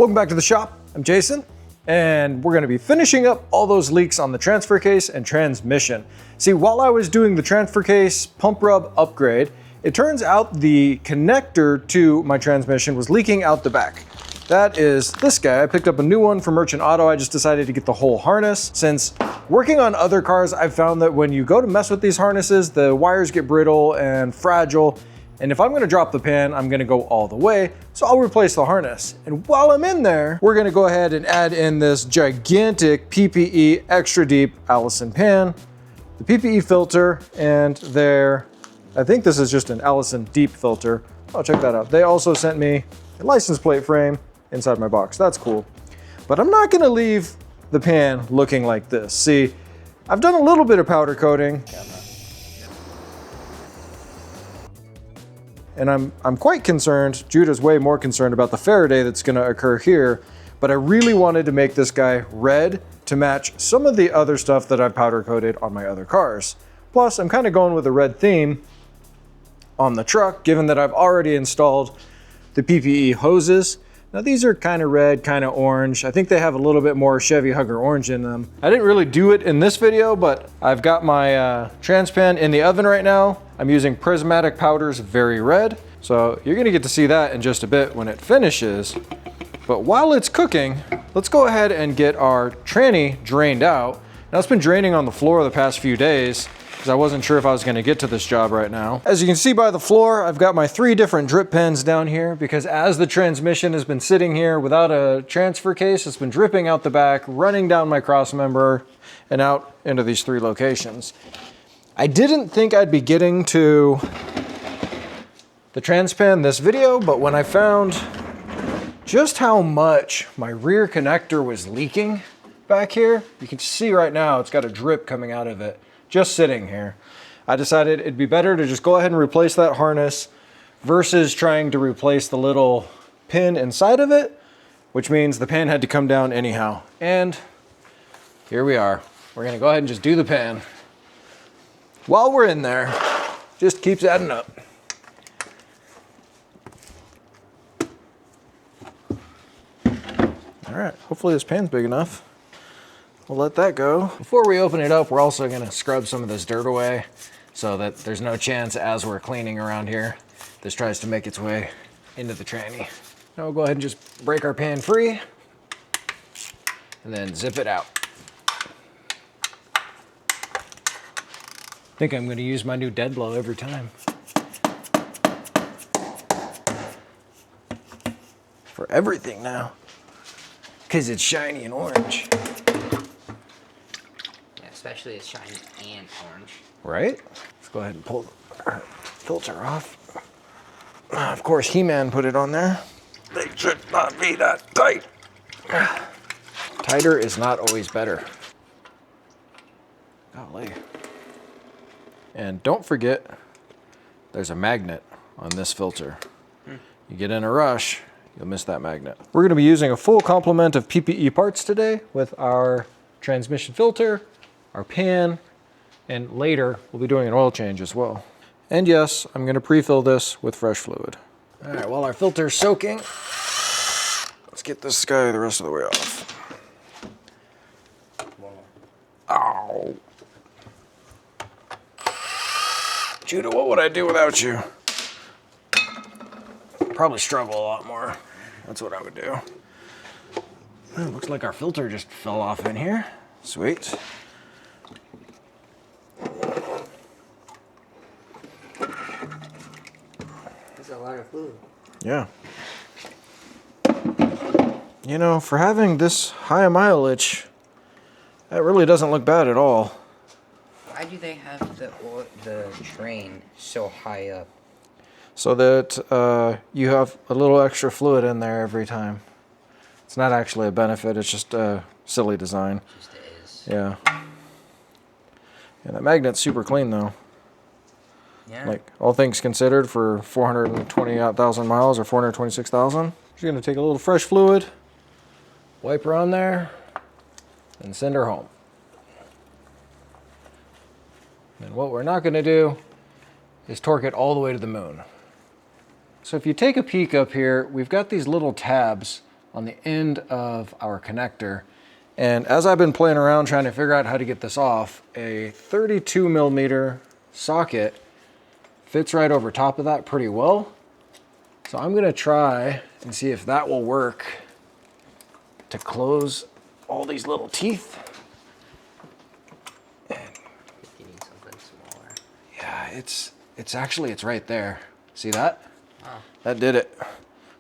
Welcome back to the shop. I'm Jason, and we're gonna be finishing up all those leaks on the transfer case and transmission. See, while I was doing the transfer case pump rub upgrade, it turns out the connector to my transmission was leaking out the back. That is this guy. I picked up a new one from Merchant Auto. I just decided to get the whole harness. Since working on other cars, I've found that when you go to mess with these harnesses, the wires get brittle and fragile. And if I'm gonna drop the pan, I'm gonna go all the way, so I'll replace the harness. And while I'm in there, we're gonna go ahead and add in this gigantic PPE extra deep Allison pan, the PPE filter, and I think this is just an Allison deep filter. Oh, check that out. They also sent me a license plate frame inside my box. That's cool. But I'm not gonna leave the pan looking like this. See, I've done a little bit of powder coating. And I'm quite concerned, Judah's way more concerned about the Faraday that's gonna occur here, but I really wanted to make this guy red to match some of the other stuff that I've powder coated on my other cars. Plus, I'm kind of going with a red theme on the truck, given that I've already installed the PPE hoses. Now these are kind of red, kind of orange. I think they have a little bit more Chevy Hugger orange in them. I didn't really do it in this video, but I've got my trans pan in the oven right now. I'm using Prismatic Powder's Very Red. So you're gonna get to see that in just a bit when it finishes. But while it's cooking, let's go ahead and get our tranny drained out. Now it's been draining on the floor the past few days, because I wasn't sure if I was gonna get to this job right now. As you can see by the floor, I've got my 3 different drip pens down here because as the transmission has been sitting here without a transfer case, it's been dripping out the back, running down my cross member and out into these 3 locations. I didn't think I'd be getting to the trans pan this video, but when I found just how much my rear connector was leaking back here, you can see right now it's got a drip coming out of it. Just sitting here. I decided it'd be better to just go ahead and replace that harness versus trying to replace the little pin inside of it, which means the pan had to come down anyhow. And here we are. We're gonna go ahead and just do the pan. While we're in there, just keeps adding up. All right, hopefully this pan's big enough. We'll let that go. Before we open it up, we're also gonna scrub some of this dirt away so that there's no chance as we're cleaning around here, this tries to make its way into the tranny. Now we'll go ahead and just break our pan free and then zip it out. I think I'm gonna use my new dead blow every time. For everything now, because it's shiny and orange. Especially it's shiny and orange. Right? Let's go ahead and pull the filter off. Of course, He-Man put it on there. They should not be that tight. Tighter is not always better. Golly. And don't forget, there's a magnet on this filter. You get in a rush, you'll miss that magnet. We're gonna be using a full complement of PPE parts today with our transmission filter, our pan, and later we'll be doing an oil change as well. And yes, I'm gonna pre-fill this with fresh fluid. All right, while our filter's soaking, let's get this guy the rest of the way off. Ow. Judah, what would I do without you? Probably struggle a lot more. That's what I would do. It looks like our filter just fell off in here. Sweet. That's a lot of fluid. Yeah. You know, for having this high a mileage, that really doesn't look bad at all. Why do they have the drain so high up? So that you have a little extra fluid in there every time. It's not actually a benefit, it's just a silly design. Just is. Yeah. Yeah, that magnet's super clean though. Yeah. Like, all things considered, for 420,000 miles or 426,000. Just gonna take a little fresh fluid, wipe her on there, and send her home. And what we're not gonna do is torque it all the way to the moon. So if you take a peek up here, we've got these little tabs on the end of our connector. And as I've been playing around trying to figure out how to get this off, a 32 millimeter socket fits right over top of that pretty well. So I'm gonna try and see if that will work to close all these little teeth. You need something smaller. Yeah, it's right there. See that? Oh. That did it.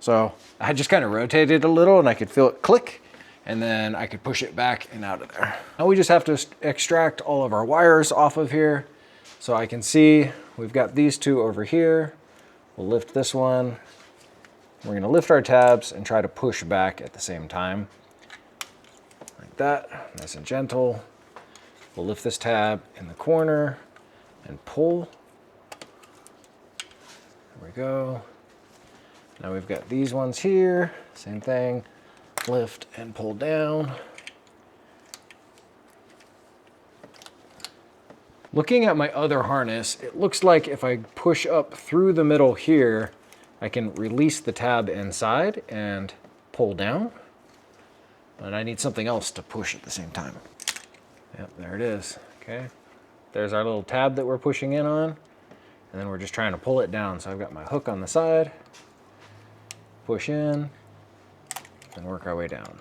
So I just kind of rotated a little and I could feel it click, and then I could push it back and out of there. Now we just have to extract all of our wires off of here. So I can see we've got these two over here. We'll lift this one. We're gonna lift our tabs and try to push back at the same time. Like that, nice and gentle. We'll lift this tab in the corner and pull. There we go. Now we've got these ones here, same thing. Lift and pull down. Looking at my other harness, it looks like if I push up through the middle here, I can release the tab inside and pull down. But I need something else to push at the same time. Yep, there it is, okay. There's our little tab that we're pushing in on, and then we're just trying to pull it down. So I've got my hook on the side, push in, and work our way down.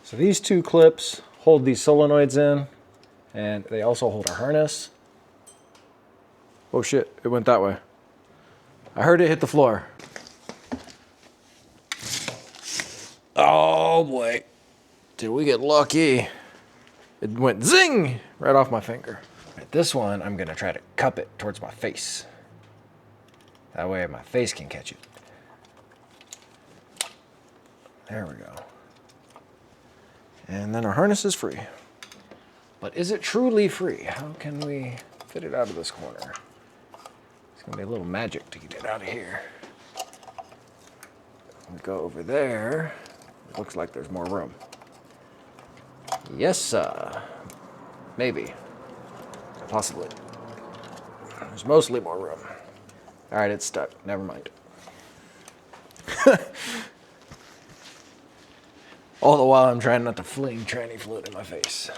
So these two clips hold these solenoids in, and they also hold our harness. Oh shit, it went that way. I heard it hit the floor. Oh boy, did we get lucky. It went zing right off my finger. Right, this one, I'm gonna try to cup it towards my face. That way my face can catch it. There we go. And then our harness is free. But is it truly free? How can we fit it out of this corner? It's gonna be a little magic to get it out of here. We go over there. It looks like there's more room. Yes, sir. Maybe. Possibly. There's mostly more room. All right, it's stuck. Never mind. All the while I'm trying not to fling tranny fluid in my face.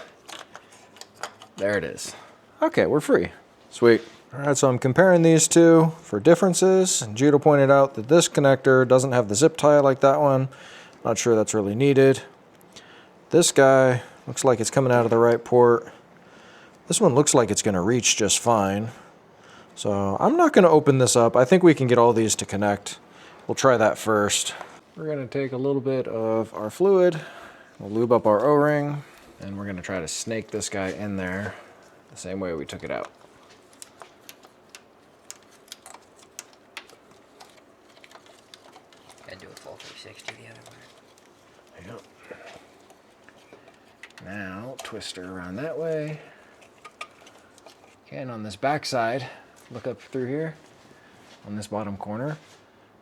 There it is. Okay, we're free. Sweet. All right, so I'm comparing these two for differences. And Judo pointed out that this connector doesn't have the zip tie like that one. Not sure that's really needed. This guy looks like it's coming out of the right port. This one looks like it's gonna reach just fine. So I'm not gonna open this up. I think we can get all these to connect. We'll try that first. We're gonna take a little bit of our fluid. We'll lube up our O-ring, and we're gonna try to snake this guy in there the same way we took it out. And do a full 360 the other way. Yep. Now twist her around that way. Okay, and on this back side, look up through here on this bottom corner.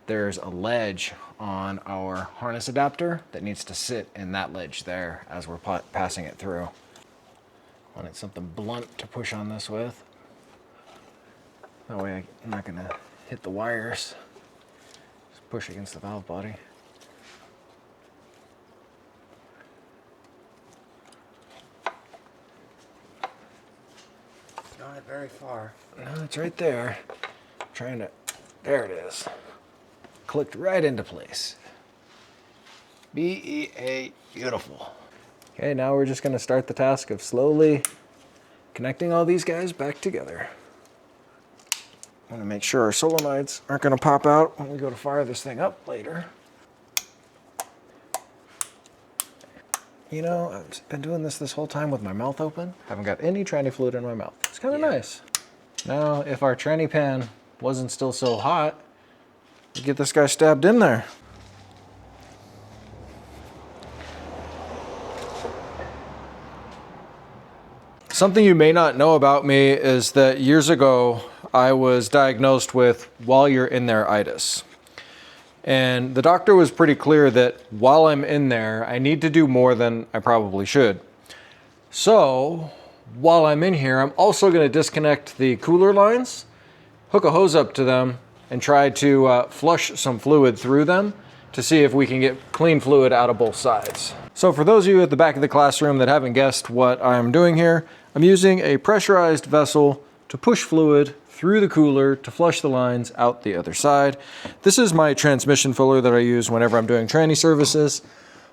There's a ledge on our harness adapter that needs to sit in that ledge there as we're passing it through. Wanted something blunt to push on this with. That way I'm not gonna hit the wires. Just push against the valve body. Not very far. No, it's right there. I'm trying to, there it is. Clicked right into place. BEA, beautiful. Okay, now we're just gonna start the task of slowly connecting all these guys back together. I wanna make sure our solenoids aren't gonna pop out when we go to fire this thing up later. You know, I've been doing this whole time with my mouth open. Haven't got any tranny fluid in my mouth. It's kind of nice. Now, if our tranny pan wasn't still so hot, we'd get this guy stabbed in there. Something you may not know about me is that years ago, I was diagnosed with While-You're-In-There-Itis. And the doctor was pretty clear that while I'm in there, I need to do more than I probably should. So while I'm in here, I'm also gonna disconnect the cooler lines, hook a hose up to them, and try to flush some fluid through them to see if we can get clean fluid out of both sides. So for those of you at the back of the classroom that haven't guessed what I'm doing here, I'm using a pressurized vessel to push fluid through the cooler to flush the lines out the other side. This is my transmission filler that I use whenever I'm doing tranny services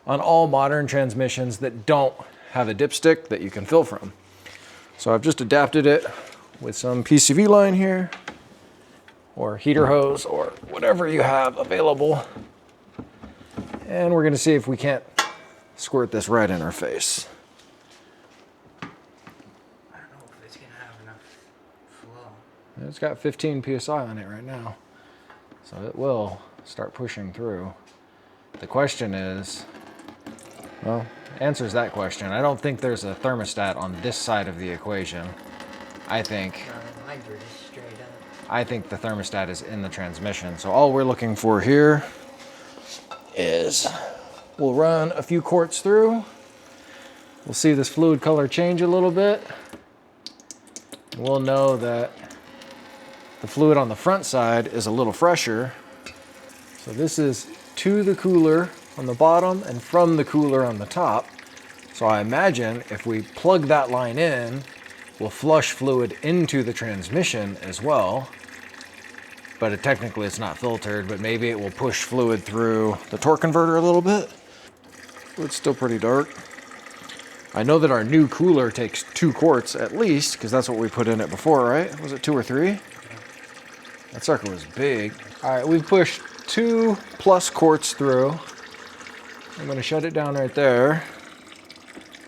on all modern transmissions that don't have a dipstick that you can fill from. So I've just adapted it with some PCV line here, or heater hose, or whatever you have available. And we're gonna see if we can't squirt this right in our face. I don't know if it's gonna have enough flow. It's got 15 PSI on it right now, so it will start pushing through. The question is, well, answers that question. I don't think there's a thermostat on this side of the equation. I think the thermostat is in the transmission. So all we're looking for here is we'll run a few quarts through. We'll see this fluid color change a little bit. We'll know that the fluid on the front side is a little fresher. So this is to the cooler on the bottom and from the cooler on the top. So I imagine if we plug that line in, we'll flush fluid into the transmission as well. But technically it's not filtered, but maybe it will push fluid through the torque converter a little bit. It's still pretty dark. I know that our new cooler takes 2 quarts at least, because that's what we put in it before, right? Was it 2 or 3? That sucker was big. All right, we've pushed 2+ quarts through. I'm gonna shut it down right there.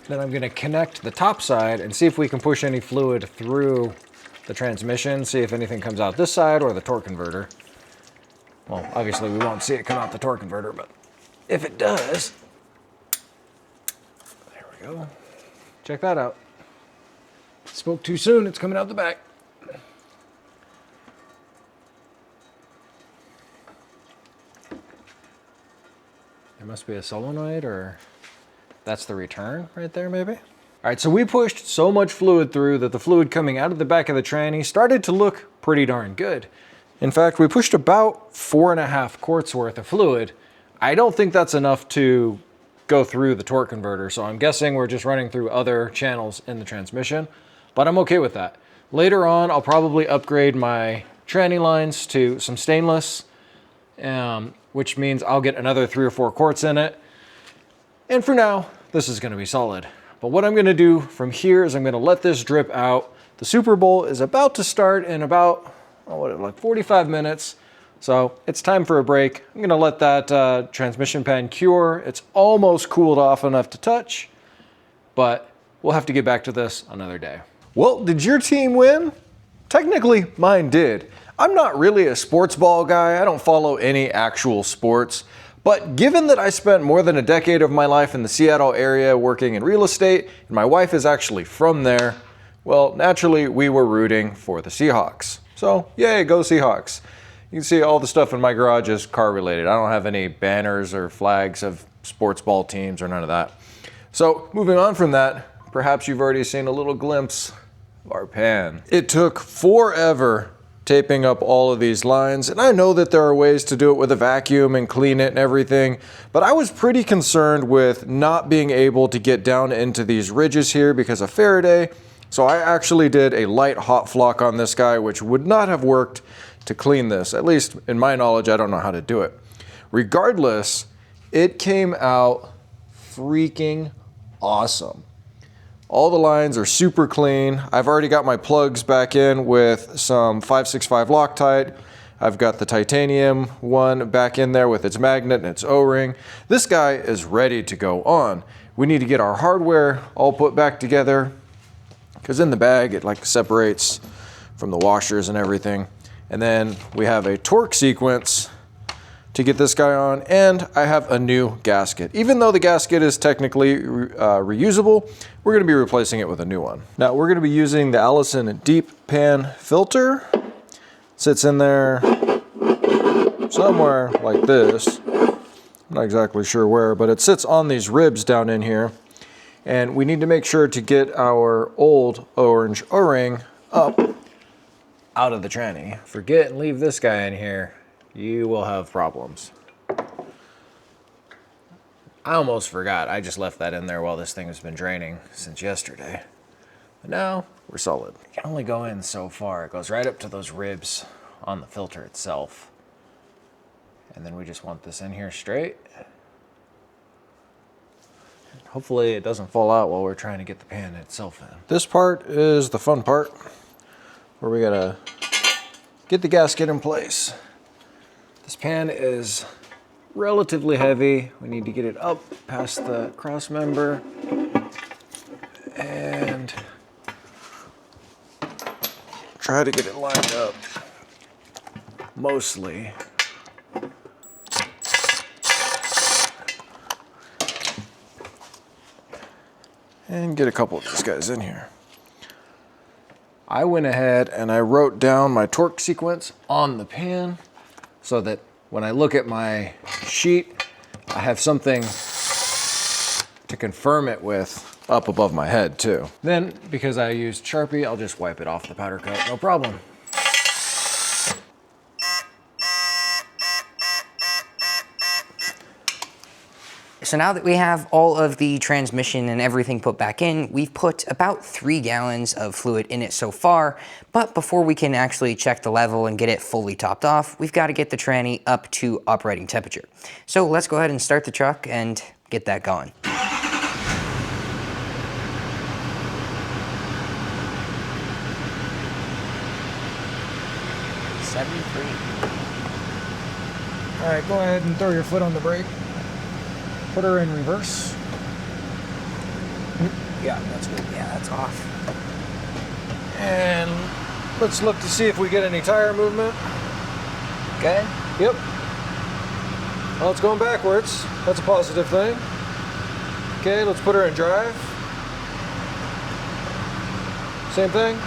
Then I'm gonna connect the top side and see if we can push any fluid through the transmission, see if anything comes out this side or the torque converter. Well, obviously we won't see it come out the torque converter, but if it does, there we go. Check that out. Spoke too soon, it's coming out the back. There must be a solenoid, or that's the return right there maybe? All right, so we pushed so much fluid through that the fluid coming out of the back of the tranny started to look pretty darn good. In fact, we pushed about 4.5 quarts worth of fluid. I don't think that's enough to go through the torque converter, so I'm guessing we're just running through other channels in the transmission, but I'm okay with that. Later on, I'll probably upgrade my tranny lines to some stainless, which means I'll get another 3 or 4 quarts in it. And for now, this is gonna be solid. But what I'm gonna do from here is I'm gonna let this drip out. The Super Bowl is about to start in about, like 45 minutes. So it's time for a break. I'm gonna let that transmission pan cure. It's almost cooled off enough to touch, but we'll have to get back to this another day. Well, did your team win? Technically, mine did. I'm not really a sports ball guy. I don't follow any actual sports. But given that I spent more than a decade of my life in the Seattle area working in real estate, and my wife is actually from there, well, naturally we were rooting for the Seahawks. So, yay, go Seahawks. You can see all the stuff in my garage is car related. I don't have any banners or flags of sports ball teams or none of that. So, moving on from that, perhaps you've already seen a little glimpse of our pan. It took forever taping up all of these lines, and I know that there are ways to do it with a vacuum and clean it and everything, but I was pretty concerned with not being able to get down into these ridges here because of Faraday, so I actually did a light hot flock on this guy, which would not have worked to clean this. At least in my knowledge, I don't know how to do it. Regardless, it came out freaking awesome. All the lines are super clean. I've already got my plugs back in with some 565 Loctite. I've got the titanium one back in there with its magnet and its O-ring. This guy is ready to go on. We need to get our hardware all put back together because in the bag it like separates from the washers and everything. And then we have a torque sequence to get this guy on, and I have a new gasket. Even though the gasket is technically reusable, we're gonna be replacing it with a new one. Now we're gonna be using the Allison deep pan filter. Sits in there somewhere like this. I'm not exactly sure where, but it sits on these ribs down in here. And we need to make sure to get our old orange O-ring up out of the tranny. Forget and leave this guy in here, you will have problems. I almost forgot. I just left that in there while this thing has been draining since yesterday. But now we're solid. You can only go in so far. It goes right up to those ribs on the filter itself. And then we just want this in here straight. Hopefully it doesn't fall out while we're trying to get the pan itself in. This part is the fun part, where we gotta get the gasket in place. This pan is relatively heavy. We need to get it up past the cross member and try to get it lined up mostly. And get a couple of these guys in here. I went ahead and I wrote down my torque sequence on the pan so that when I look at my sheet, I have something to confirm it with up above my head too. Then, because I used Sharpie, I'll just wipe it off the powder coat, no problem. So now that we have all of the transmission and everything put back in, we've put about 3 gallons of fluid in it so far. But before we can actually check the level and get it fully topped off, we've got to get the tranny up to operating temperature. So let's go ahead and start the truck and get that going. 73. All right, go ahead and throw your foot on the brake. Put her in reverse. Yeah, that's good. Yeah, that's off. And let's look to see if we get any tire movement. Good? Yep. Well, it's going backwards. That's a positive thing. Okay, let's put her in drive. Same thing.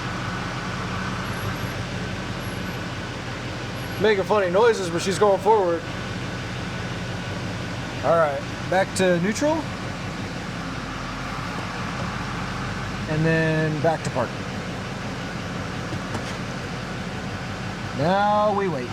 Making funny noises, but she's going forward. All right, back to neutral. And then back to park. Now we wait.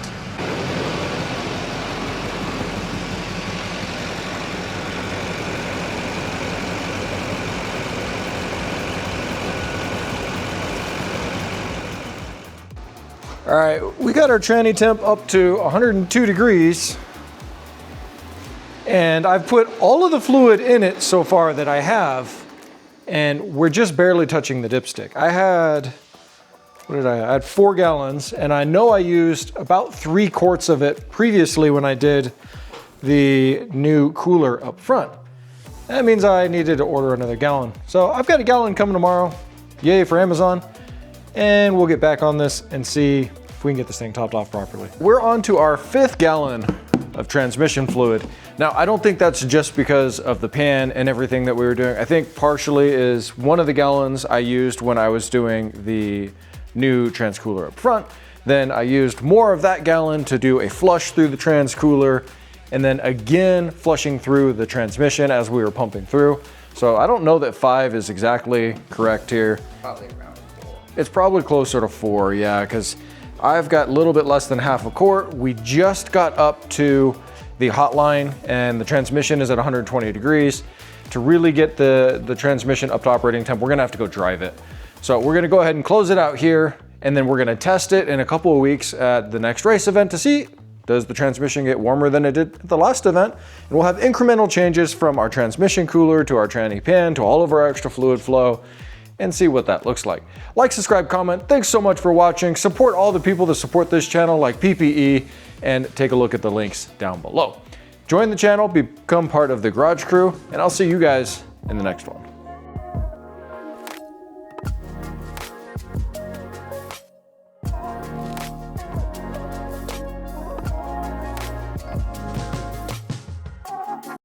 All right, we got our tranny temp up to 102 degrees. And I've put all of the fluid in it so far that I have, and we're just barely touching the dipstick. I had, what did I have? I had 4 gallons, and I know I used about 3 quarts of it previously when I did the new cooler up front. That means I needed to order another gallon. So I've got a gallon coming tomorrow. Yay for Amazon. And we'll get back on this and see if we can get this thing topped off properly. We're on to our 5th gallon of transmission fluid. Now, I don't think that's just because of the pan and everything that we were doing. I think partially is one of the gallons I used when I was doing the new transcooler up front. Then I used more of that gallon to do a flush through the transcooler, and then again flushing through the transmission as we were pumping through. So I don't know that 5 is exactly correct here. Probably around 4. It's probably closer to 4, yeah, because I've got a little bit less than half a quart. We just got up to the hotline and the transmission is at 120 degrees. To really get the transmission up to operating temp, we're gonna have to go drive it. So we're gonna go ahead and close it out here, and then we're gonna test it in a couple of weeks at the next race event to see, does the transmission get warmer than it did at the last event? And we'll have incremental changes from our transmission cooler to our tranny pan to all of our extra fluid flow, and see what that looks like. Like, subscribe, comment. Thanks so much for watching. Support all the people that support this channel, like PPE, and take a look at the links down below. Join the channel, become part of the Garage Crew, and I'll see you guys in the next one.